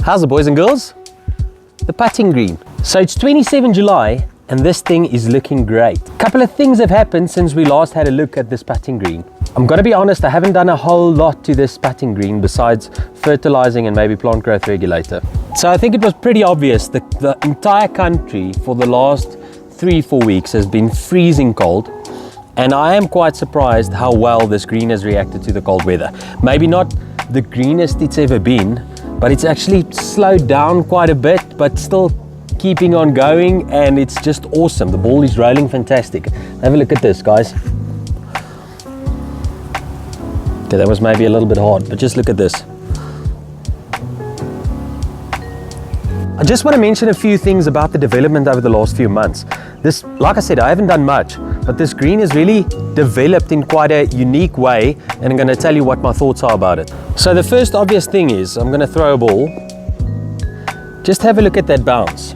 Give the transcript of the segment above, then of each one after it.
How's it, boys and girls? The putting green. So it's 27 July and this thing is looking great. A couple of things have happened since we last had a look at this putting green. I'm gonna be honest, I haven't done a whole lot to this putting green besides fertilizing and maybe plant growth regulator. So I think it was pretty obvious that the entire country for the last 3-4 weeks has been freezing cold. And I am quite surprised how well this green has reacted to the cold weather. Maybe not the greenest it's ever been, but it's actually slowed down quite a bit, but still keeping on going, and it's just awesome. The ball is rolling fantastic. Have a look at this, guys. Okay, that was maybe a little bit hard, but just look at this. I just want to mention a few things about the development over the last few months. This, like I said, I haven't done much, but this green has really developed in quite a unique way, and I'm going to tell you what my thoughts are about it. So the first obvious thing is, I'm going to throw a ball. Just have a look at that bounce.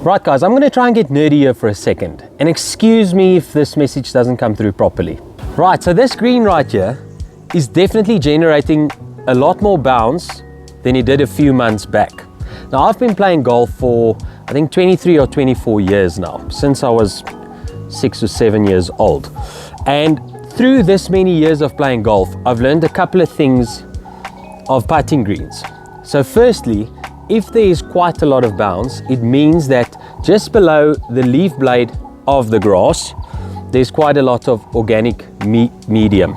Right guys, I'm going to try and get nerdy here for a second, and excuse me if this message doesn't come through properly. Right, so this green right here is definitely generating a lot more bounce than it did a few months back. Now I've been playing golf for I think 23 or 24 years now, since I was 6 or 7 years old. And through this many years of playing golf, I've learned a couple of things of putting greens. So firstly, if there is quite a lot of bounce, it means that just below the leaf blade of the grass, there's quite a lot of organic medium.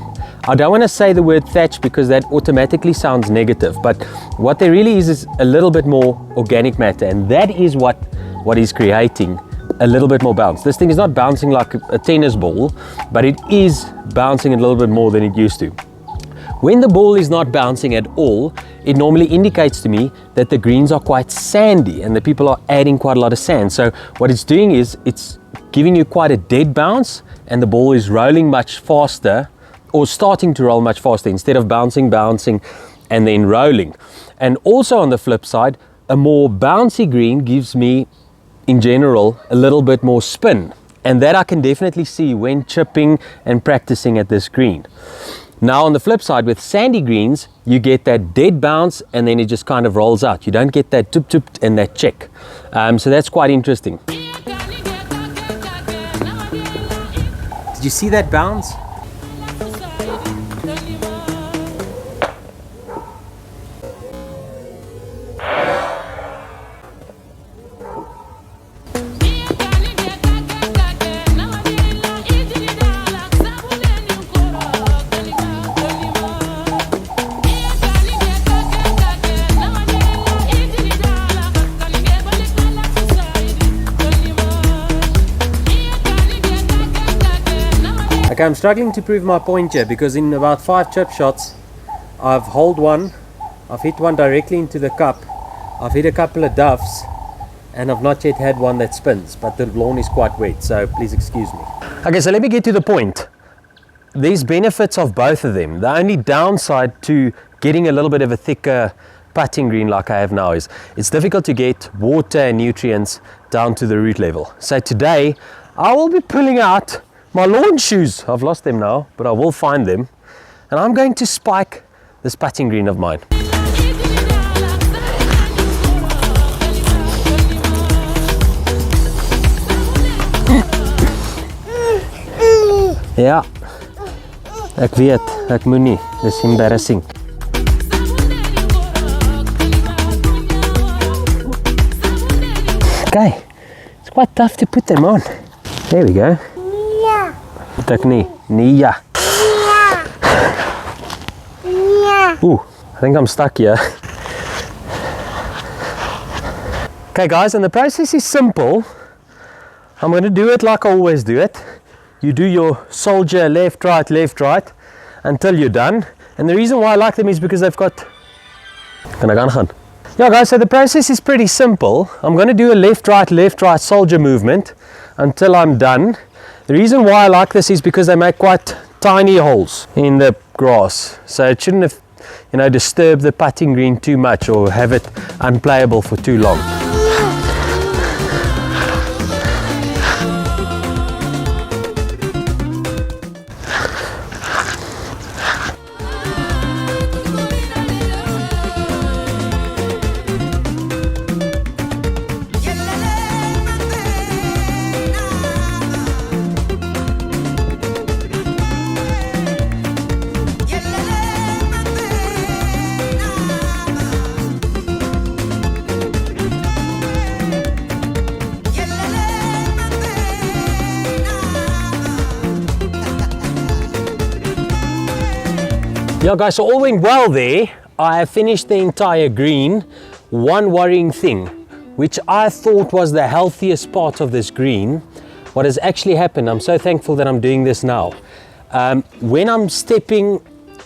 I don't want to say the word thatch because that automatically sounds negative, but what there really is a little bit more organic matter, and that is what is creating a little bit more bounce. This thing is not bouncing like a tennis ball, but it is bouncing a little bit more than it used to. When the ball is not bouncing at all, it normally indicates to me that the greens are quite sandy and the people are adding quite a lot of sand. So what it's doing is it's giving you quite a dead bounce, and the ball is rolling much faster, or starting to roll much faster, instead of bouncing, and then rolling. And also on the flip side, a more bouncy green gives me, in general, a little bit more spin. And that I can definitely see when chipping and practicing at this green. Now on the flip side, with sandy greens, you get that dead bounce and then it just kind of rolls out. You don't get that tup and that check. So that's quite interesting. Did you see that bounce? Okay, I'm struggling to prove my point here because in about 5 chip shots, I've holed one, I've hit one directly into the cup, I've hit a couple of duffs, and I've not yet had one that spins, but the lawn is quite wet, so please excuse me. Okay, so let me get to the point. There's benefits of both of them. The only downside to getting a little bit of a thicker putting green like I have now is it's difficult to get water and nutrients down to the root level. So today, I will be pulling out my lawn shoes. I've lost them now, but I will find them. And I'm going to spike this putting green of mine. Ja, ek weet, ek moet nie. Dis embarrassing. Okay, it's quite tough to put them on. There we go. Nia. Ooh, I think I'm stuck here. Okay guys, and the process is simple. I'm going to do it like I always do it. You do your soldier left, right until you're done. And the reason why I like them is because they've got... Yeah guys, so the process is pretty simple. I'm going to do a left, right soldier movement until I'm done. The reason why I like this is because they make quite tiny holes in the grass, so it shouldn't have, disturb the putting green too much or have it unplayable for too long. Yeah guys, so all went well there. I have finished the entire green. One worrying thing, which I thought was the healthiest part of this green, what has actually happened, I'm so thankful that I'm doing this now. When I'm stepping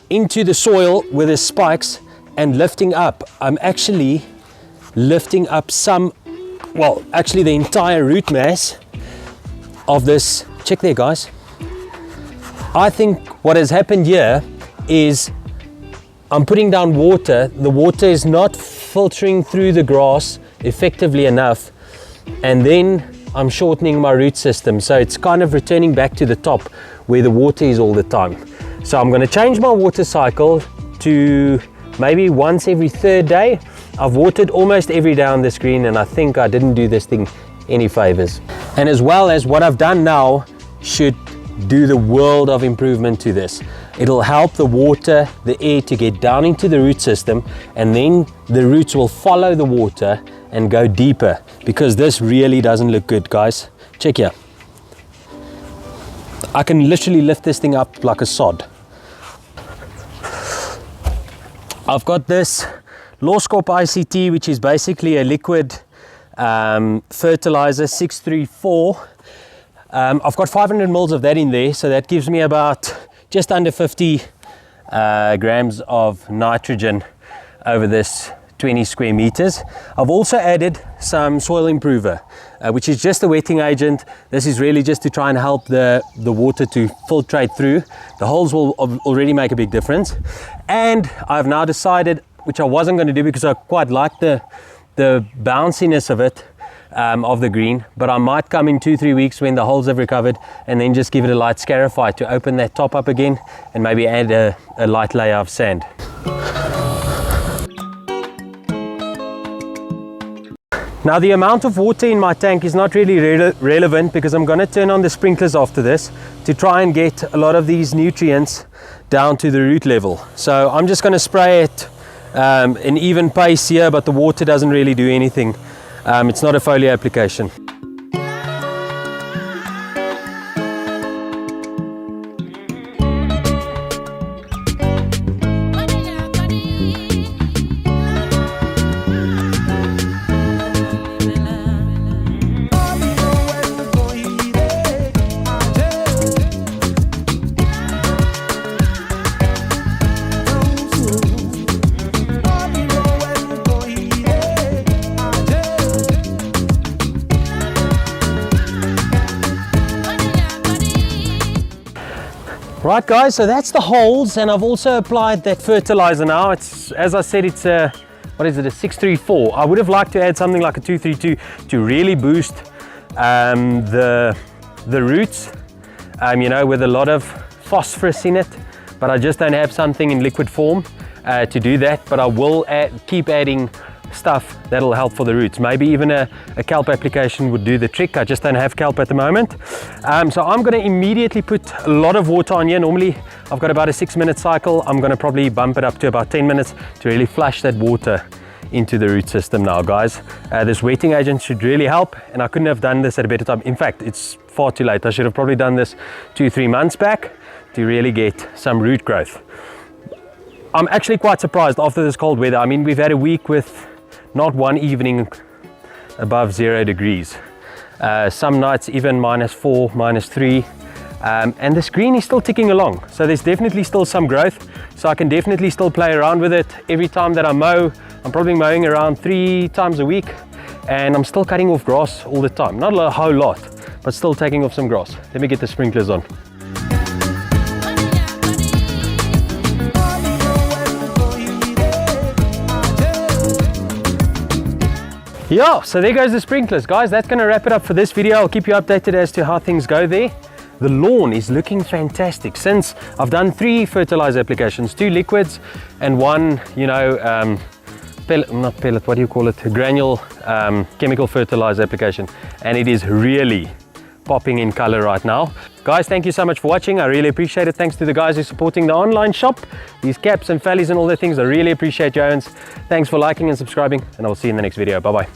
into the soil with the spikes and lifting up, I'm actually lifting up actually the entire root mass of this. Check there guys. I think what has happened here is I'm putting down water. The water is not filtering through the grass effectively enough, and then I'm shortening my root system, so it's kind of returning back to the top where the water is all the time. So I'm going to change my water cycle to maybe once every third day. I've watered almost every day on this green, and I think I didn't do this thing any favors. And as well as what I've done now should do the world of improvement to this. It'll help the water, the air to get down into the root system, and then the roots will follow the water and go deeper, because this really doesn't look good guys. Check here. I can literally lift this thing up like a sod. I've got this Lawscorp ICT, which is basically a liquid fertilizer 634. I've got 500 mils of that in there, so that gives me about just under 50 grams of nitrogen over this 20 square meters. I've also added some soil improver, which is just a wetting agent. This is really just to try and help the water to filtrate through. The holes will already make a big difference. And I've now decided, which I wasn't going to do because I quite like the bounciness of it, of the green, but I might come in 2-3 weeks when the holes have recovered and then just give it a light scarify to open that top up again, and maybe add a light layer of sand. Now the amount of water in my tank is not really relevant, because I'm going to turn on the sprinklers after this to try and get a lot of these nutrients down to the root level. So I'm just going to spray it in even pace here, but the water doesn't really do anything. It's not a foliar application. Right guys, so that's the holes, and I've also applied that fertilizer now. It's, as I said, it's a, what is it, a 634. I would have liked to add something like a 232 to really boost the roots, you know, with a lot of phosphorus in it, but I just don't have something in liquid form to do that. But I will keep adding stuff that'll help for the roots. Maybe even a kelp application would do the trick. I just don't have kelp at the moment. So I'm going to immediately put a lot of water on here. Normally I've got about a 6-minute cycle. I'm going to probably bump it up to about 10 minutes to really flush that water into the root system now guys. This wetting agent should really help, and I couldn't have done this at a better time. In fact, it's far too late. I should have probably done this 2-3 months back to really get some root growth. I'm actually quite surprised after this cold weather. I mean, we've had a week with not one evening above 0 degrees. Some nights even -4, -3. And this green is still ticking along. So there's definitely still some growth. So I can definitely still play around with it. Every time that I mow, I'm probably mowing around 3 times a week. And I'm still cutting off grass all the time. Not a whole lot, but still taking off some grass. Let me get the sprinklers on. Yeah, so there goes the sprinklers, guys. That's going to wrap it up for this video. I'll keep you updated as to how things go there. The lawn is looking fantastic. Since I've done 3 fertilizer applications, 2 liquids and 1, you know, not pellet, what do you call it? Granule chemical fertilizer application. And it is really popping in color right now. Guys, thank you so much for watching. I really appreciate it. Thanks to the guys who are supporting the online shop, these caps and fallies and all the things. I really appreciate your own. Thanks for liking and subscribing, and I will see you in the next video. Bye bye.